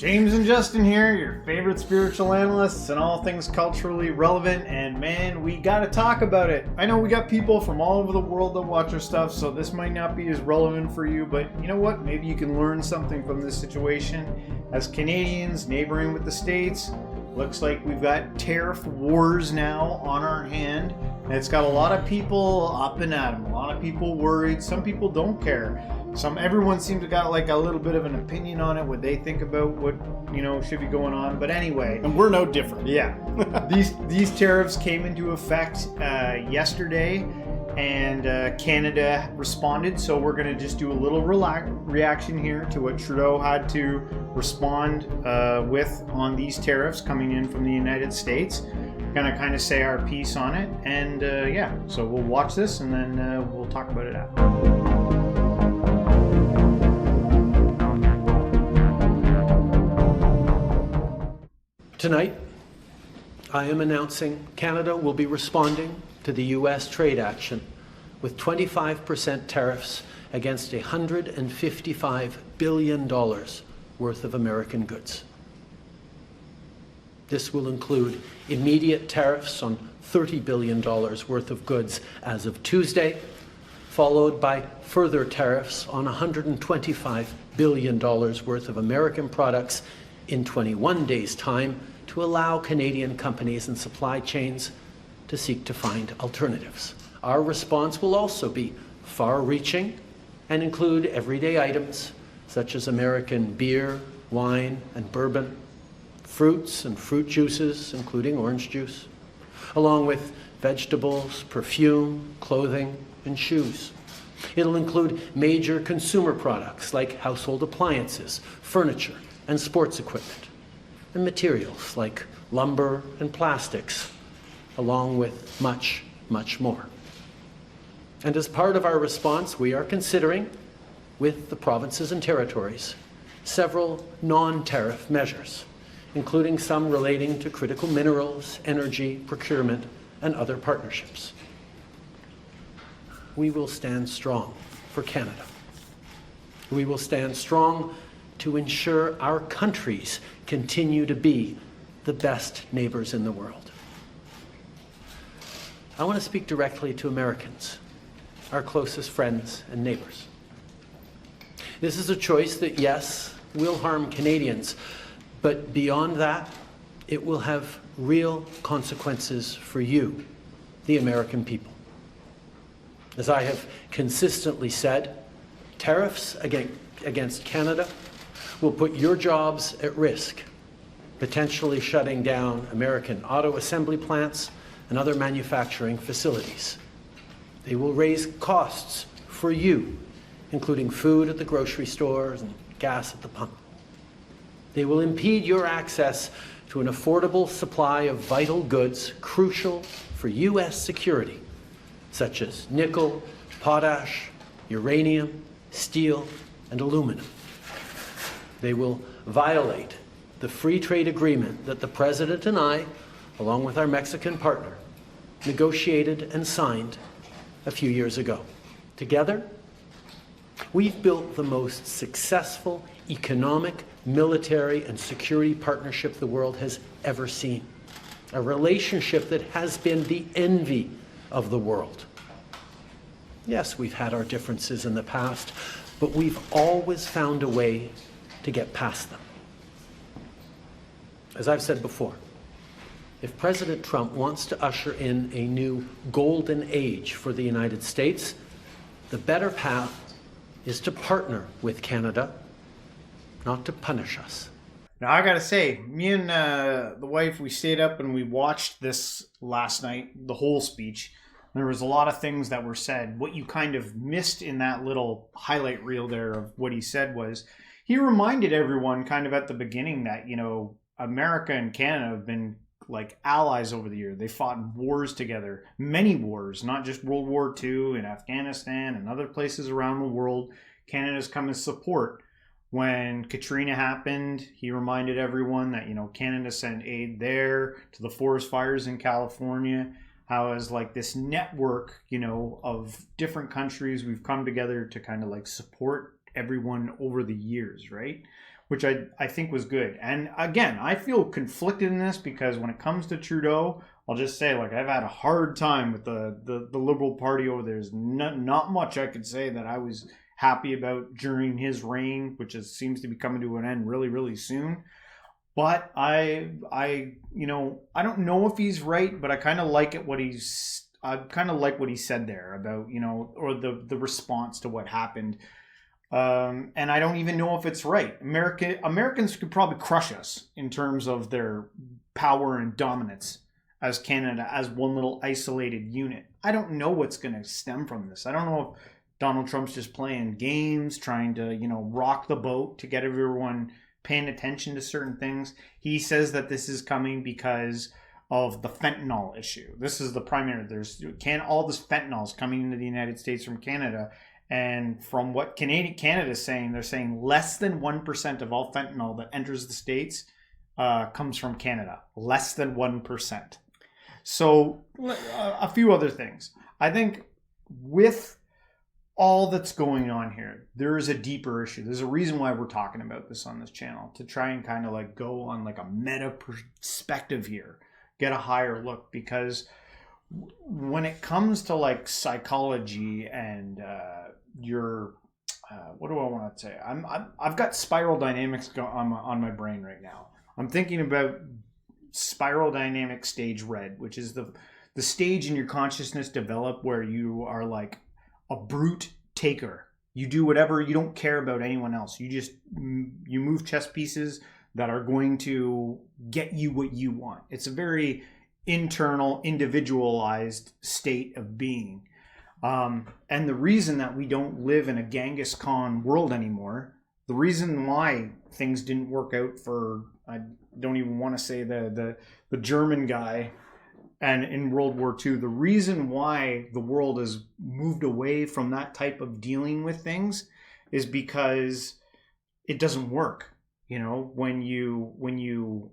James and Justin here, your favorite spiritual analysts and all things culturally relevant, and man, we gotta talk about it. I know we got people from all over the world that watch our stuff, so this might not be as relevant for you, but you know what? Maybe you can learn something from this situation. As Canadians neighboring with the States, looks like we've got tariff wars now on our hand, and it's got a lot of people up and at 'em, a lot of people worried, some people don't care. Everyone seems to got like a little bit of an opinion on it, what they think about what, should be going on. But anyway. And we're no different. Yeah. These tariffs came into effect yesterday, and Canada responded. So we're going to just do a little reaction here to what Trudeau had to respond with on these tariffs coming in from the United States. Gonna kind of say our piece on it. And so we'll watch this and then we'll talk about it after. Tonight, I am announcing Canada will be responding to the U.S. trade action with 25% tariffs against $155 billion worth of American goods. This will include immediate tariffs on $30 billion worth of goods as of Tuesday, followed by further tariffs on $125 billion worth of American products in 21 days' time, to allow Canadian companies and supply chains to seek to find alternatives. Our response will also be far-reaching and include everyday items such as American beer, wine, and bourbon, fruits and fruit juices, including orange juice, along with vegetables, perfume, clothing, and shoes. It'll include major consumer products like household appliances, furniture, and sports equipment, and materials like lumber and plastics, along with much, much more. And as part of our response, we are considering, with the provinces and territories, several non-tariff measures, including some relating to critical minerals, energy, procurement, and other partnerships. We will stand strong for Canada. We will stand strong to ensure our countries continue to be the best neighbors in the world. I want to speak directly to Americans, our closest friends and neighbors. This is a choice that, yes, will harm Canadians, but beyond that, it will have real consequences for you, the American people. As I have consistently said, tariffs against Canada will put your jobs at risk, potentially shutting down American auto assembly plants and other manufacturing facilities. They will raise costs for you, including food at the grocery stores and gas at the pump. They will impede your access to an affordable supply of vital goods crucial for U.S. security, such as nickel, potash, uranium, steel, and aluminum. They will violate the free trade agreement that the President and I, along with our Mexican partner, negotiated and signed a few years ago. Together, we've built the most successful economic, military, and security partnership the world has ever seen. A relationship that has been the envy of the world. Yes, we've had our differences in the past, but we've always found a way to get past them. As I've said before, if President Trump wants to usher in a new golden age for the United States, the better path is to partner with Canada, not to punish us. Now, I gotta say, me and the wife, we stayed up and we watched this last night, the whole speech. There was a lot of things that were said. What you kind of missed in that little highlight reel there of what he said was, he reminded everyone kind of at the beginning that, America and Canada have been like allies over the years. They fought in wars together, many wars, not just World War II in Afghanistan and other places around the world. Canada's come as support. When Katrina happened, he reminded everyone that, Canada sent aid there to the forest fires in California. How as like this network, of different countries, we've come together to kind of like support everyone over the years, right? which I think was good. And again, I feel conflicted in this because when it comes to Trudeau, I'll just say, like, I've had a hard time with the Liberal Party over there. There's not much I could say that I was happy about during his reign, which seems to be coming to an end really, really soon. But I don't know if he's right, but I kind of like what he said there about, or the response to what happened. And I don't even know if it's right. Americans could probably crush us in terms of their power and dominance as Canada, as one little isolated unit. I don't know what's going to stem from this. I don't know if Donald Trump's just playing games, trying to, rock the boat to get everyone paying attention to certain things. He says that this is coming because of the fentanyl issue. This is the primary. All this fentanyl is coming into the United States from Canada. And from what Canada is saying, they're saying less than 1% of all fentanyl that enters the States comes from Canada. Less than 1%. So a few other things. I think with all that's going on here, there is a deeper issue. There's a reason why we're talking about this on this channel, to try and kind of like go on like a meta perspective here, get a higher look, because when it comes to like psychology and what do I want to say? I've got spiral dynamics on my brain right now. I'm thinking about spiral dynamic stage red, which is the stage in your consciousness develop where you are like a brute taker. You do whatever, you don't care about anyone else. You move chess pieces that are going to get you what you want. It's a very internal, individualized state of being. And the reason that we don't live in a Genghis Khan world anymore, the reason why things didn't work out for, I don't even want to say the German guy, and in World War II, the reason why the world has moved away from that type of dealing with things is because it doesn't work. When you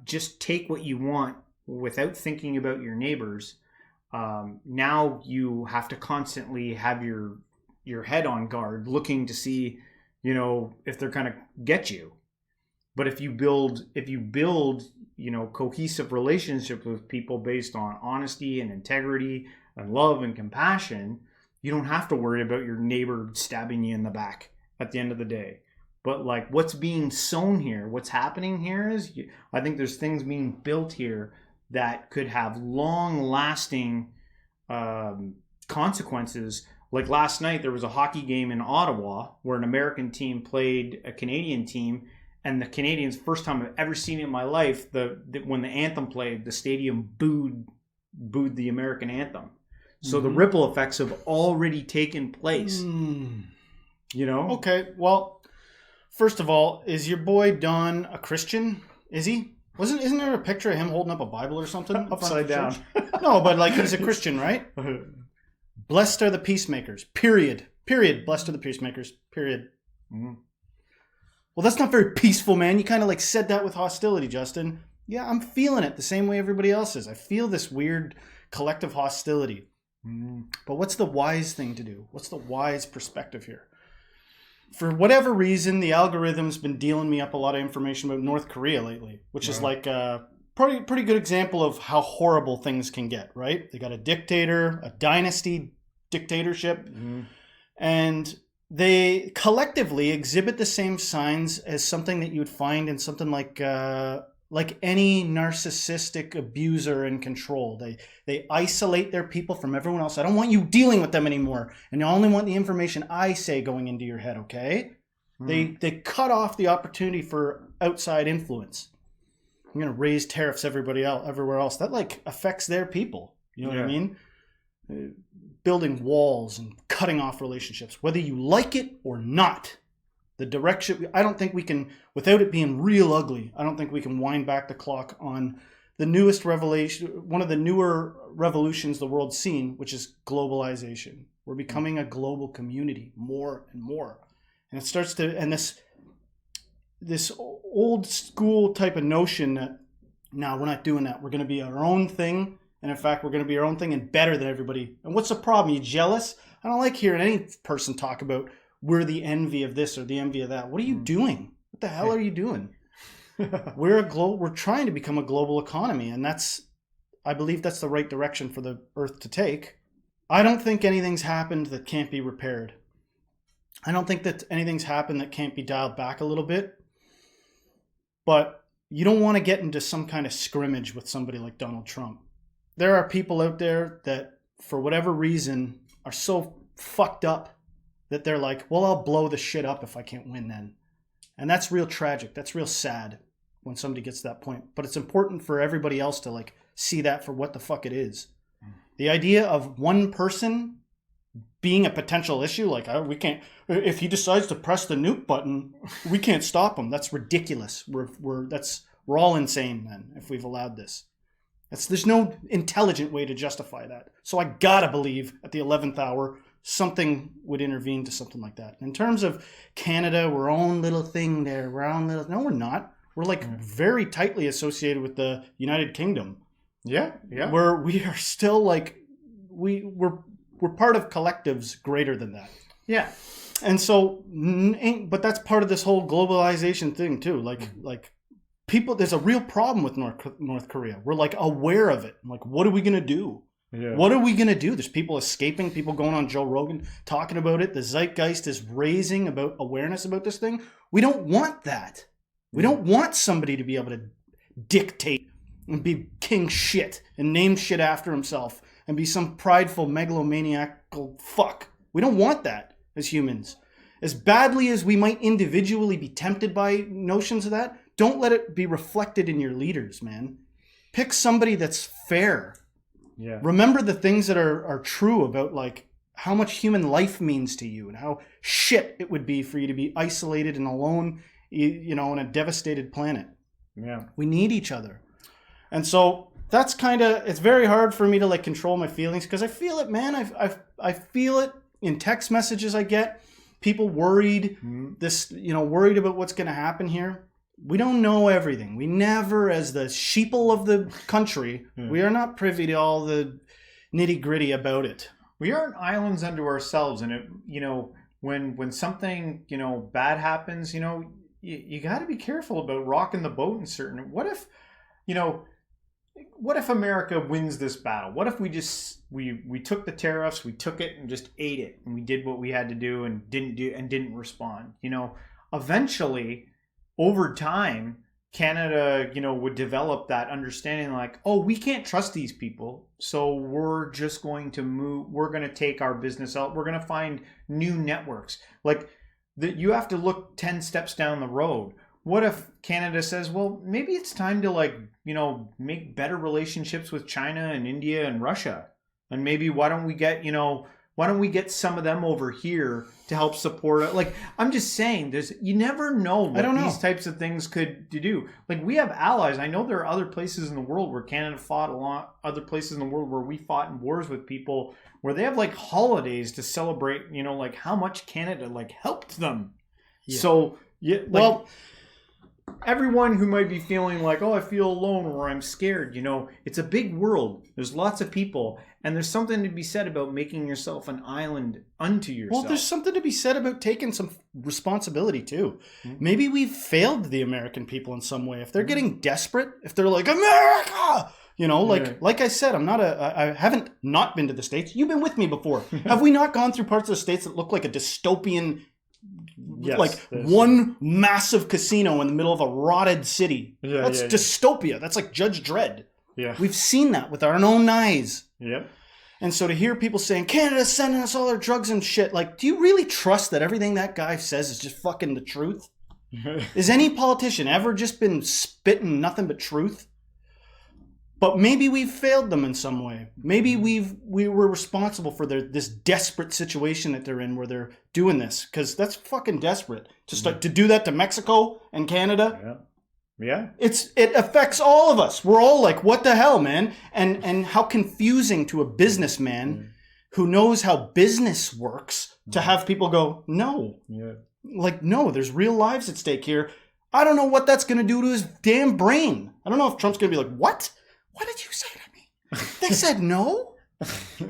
just take what you want without thinking about your neighbors, now you have to constantly have your head on guard, looking to see, if they're going to get you. But if you build, cohesive relationships with people based on honesty and integrity and love and compassion, you don't have to worry about your neighbor stabbing you in the back at the end of the day. But like what's being sown here, what's happening here is, I think there's things being built here that could have long-lasting consequences. Like last night, there was a hockey game in Ottawa where an American team played a Canadian team, and the Canadians, first time I've ever seen it in my life, when the anthem played, the stadium booed the American anthem. So the ripple effects have already taken place. Okay, well, first of all, is your boy Don a Christian? Is he? Isn't there a picture of him holding up a Bible or something? Upside down. No, but like he's a Christian, right? Blessed are the peacemakers. Period. Blessed are the peacemakers. Period. Mm-hmm. Well, that's not very peaceful, man. You kind of like said that with hostility, Justin. Yeah, I'm feeling it the same way everybody else is. I feel this weird collective hostility. But what's the wise thing to do? What's the wise perspective here? For whatever reason, the algorithm's been dealing me up a lot of information about North Korea lately, which is like a pretty good example of how horrible things can get, right? They got a dictator, a dynasty dictatorship, and they collectively exhibit the same signs as something that you would find in something like any narcissistic abuser in control. They isolate their people from everyone else. I don't want you dealing with them anymore, and I only want the information I say going into your head, okay? They cut off the opportunity for outside influence. I'm going to raise tariffs everywhere else. That like affects their people. You know what I mean? Building walls and cutting off relationships, whether you like it or not. The direction, I don't think we can, without it being real ugly, I don't think we can wind back the clock on the newest revelation, one of the newer revolutions the world's seen, which is globalization. We're becoming a global community more and more. And it starts to, and this old school type of notion that, no, we're not doing that. We're going to be our own thing. And in fact, we're going to be our own thing and better than everybody. And what's the problem? You jealous? I don't like hearing any person talk about we're the envy of this or the envy of that. What are you doing? What the hell are you doing? We're trying to become a global economy, and I believe that's the right direction for the Earth to take. I don't think anything's happened that can't be repaired. I don't think that anything's happened that can't be dialed back a little bit. But you don't want to get into some kind of scrimmage with somebody like Donald Trump. There are people out there that, for whatever reason, are so fucked up that they're like, well, I'll blow the shit up if I can't win then. And that's real tragic. That's real sad when somebody gets to that point. But it's important for everybody else to like see that for what the fuck it is. The idea of one person being a potential issue, like we can't, if he decides to press the nuke button, we can't stop him. That's ridiculous. We're all insane then if we've allowed this. There's no intelligent way to justify that. So I gotta believe at the 11th hour something would intervene to something like that. In terms of Canada, we're our own little thing there. No, we're not. We're like very tightly associated with the United Kingdom. Yeah. Where we are still like we're part of collectives greater than that. Yeah. And so, but that's part of this whole globalization thing too. Like people, there's a real problem with North Korea. We're like aware of it. Like, what are we gonna do? Yeah. What are we gonna do? There's people escaping, people going on Joe Rogan talking about it. The zeitgeist is raising about awareness about this thing. We don't want that. We don't want somebody to be able to dictate and be king shit and name shit after himself and be some prideful megalomaniacal fuck. We don't want that as humans. As badly as we might individually be tempted by notions of that, don't let it be reflected in your leaders, man. Pick somebody that's fair. Yeah. Remember the things that are true about like how much human life means to you and how shit it would be for you to be isolated and alone, you know, on a devastated planet. Yeah. We need each other. And so that's kind of, it's very hard for me to like control my feelings because I feel it, man. I feel it in text messages I get. People worried, worried about what's going to happen here. We don't know everything. We never, as the sheeple of the country, we are not privy to all the nitty gritty about it. We aren't islands unto ourselves. And, when something, bad happens, you got to be careful about rocking the boat in certain, what if America wins this battle? What if we just, we took the tariffs, we took it and just ate it and we did what we had to do and didn't respond, eventually over time, Canada, would develop that understanding like, oh, we can't trust these people. So we're just going to move. We're going to take our business out. We're going to find new networks. Like you have to look 10 steps down the road. What if Canada says, well, maybe it's time to make better relationships with China and India and Russia. And maybe why don't we get some of them over here to help support it? Like, I'm just saying, you never know what these types of things could do. Like, we have allies. I know there are other places in the world where Canada fought a lot, other places in the world where we fought in wars with people, where they have, like, holidays to celebrate, like, how much Canada, like, helped them. Yeah. So, yeah, like, everyone who might be feeling like, oh, I feel alone or I'm scared, it's a big world. There's lots of people. And there's something to be said about making yourself an island unto yourself. Well, there's something to be said about taking some responsibility, too. Mm-hmm. Maybe we've failed the American people in some way. If they're getting desperate, if they're like, America! Like I said, I haven't not been to the States. You've been with me before. Have we not gone through parts of the States that look like a dystopian, one massive casino in the middle of a rotted city? Yeah, that's dystopia. Yeah. That's like Judge Dredd. Yeah. We've seen that with our own eyes. Yep. And so to hear people saying, Canada's sending us all their drugs and shit, like, do you really trust that everything that guy says is just fucking the truth? Has any politician ever just been spitting nothing but truth? But maybe we've failed them in some way. Maybe we were responsible for this desperate situation that they're in where they're doing this. Because that's fucking desperate. To do that to Mexico and Canada. Yeah. Yeah. It affects all of us. We're all like, what the hell, man? And how confusing to a businessman who knows how business works to have people go, no. Yeah. Like, no, there's real lives at stake here. I don't know what that's going to do to his damn brain. I don't know if Trump's going to be like, what? What did you say to me? They said no?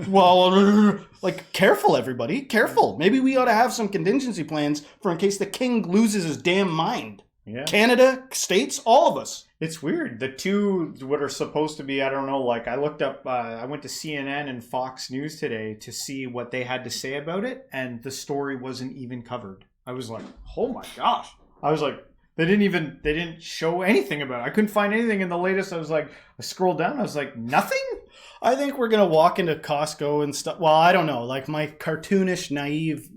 Well, like, careful, everybody. Careful. Maybe we ought to have some contingency plans for in case the king loses his damn mind. Yeah. Canada, states, all of us. It's weird. The two, what are supposed to be, I don't know, like I looked up, I went to CNN and Fox News today to see what they had to say about it, and the story wasn't even covered. I was like, oh my gosh. I was like, they didn't show anything about it. I couldn't find anything in the latest. I scrolled down, I was like, nothing? I think we're going to walk into Costco and stuff. Well, I don't know. Like my cartoonish, naive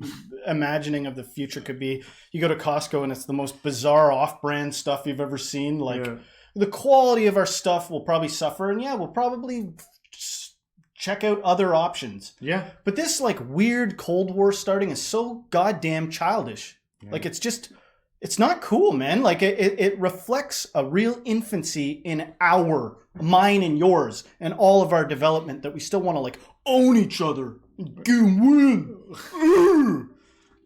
imagining of the future could be you go to Costco and it's the most bizarre off-brand stuff you've ever seen. Like the quality of our stuff will probably suffer. And yeah, we'll probably check out other options. Yeah. But this like weird Cold War starting is so goddamn childish. Yeah. Like it's not cool, man. Like it reflects a real infancy in mine and yours and all of our development that we still want to like own each other and win.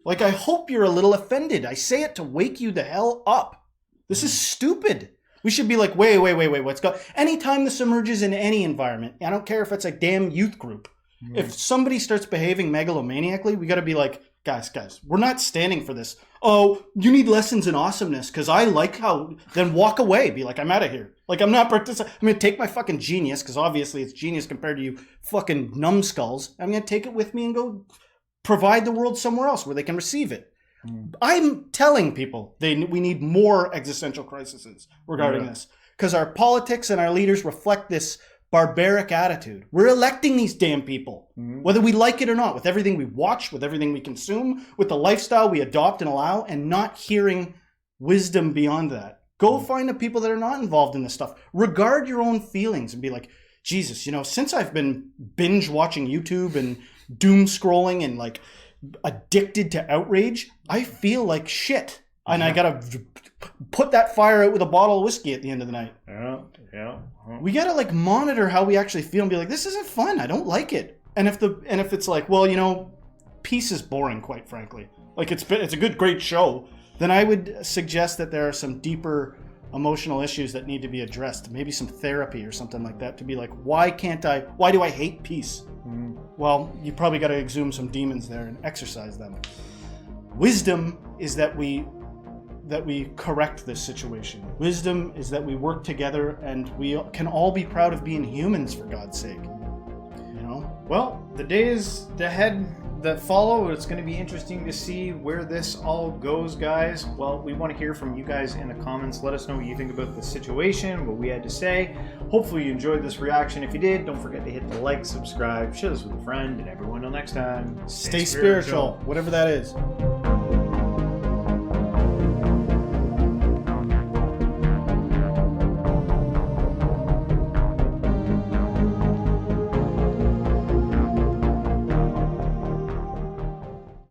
Like I hope you're a little offended. I say it to wake you the hell up. This is stupid. We should be like, wait, what's going on? Anytime this emerges in any environment, I don't care if it's a damn youth group. If somebody starts behaving megalomaniacally, we got to be like, guys, we're not standing for this. Oh, you need lessons in awesomeness because I like how, then walk away. Be like, I'm out of here. Like, I'm not participating. I'm going to take my fucking genius because obviously it's genius compared to you fucking numbskulls. I'm going to take it with me and go provide the world somewhere else where they can receive it. I'm telling people we need more existential crises regarding this because our politics and our leaders reflect this barbaric attitude. We're electing these damn people, whether we like it or not, with everything we watch, with everything we consume, with the lifestyle we adopt and allow, and not hearing wisdom beyond that. Go find the people that are not involved in this stuff. Regard your own feelings and be like, Jesus, since I've been binge watching YouTube and doom scrolling and like addicted to outrage, I feel like shit. And I gotta put that fire out with a bottle of whiskey at the end of the night. Yeah. We gotta like monitor how we actually feel and be like, this isn't fun. I don't like it. And if it's like, well, peace is boring, quite frankly. Like it's a great show. Then I would suggest that there are some deeper emotional issues that need to be addressed. Maybe some therapy or something like that to be like, why do I hate peace? Well, you probably got to exhume some demons there and exercise them. Wisdom is that we correct this situation. Wisdom is that we work together and we can all be proud of being humans, for God's sake. Well, the days ahead that follow, it's going to be interesting to see where this all goes, guys. Well, we want to hear from you guys in the comments. Let us know what you think about the situation, what we had to say. Hopefully you enjoyed this reaction. If you did, don't forget to hit the like, subscribe, share this with a friend, and everyone till next time. Stay spiritual, whatever that is.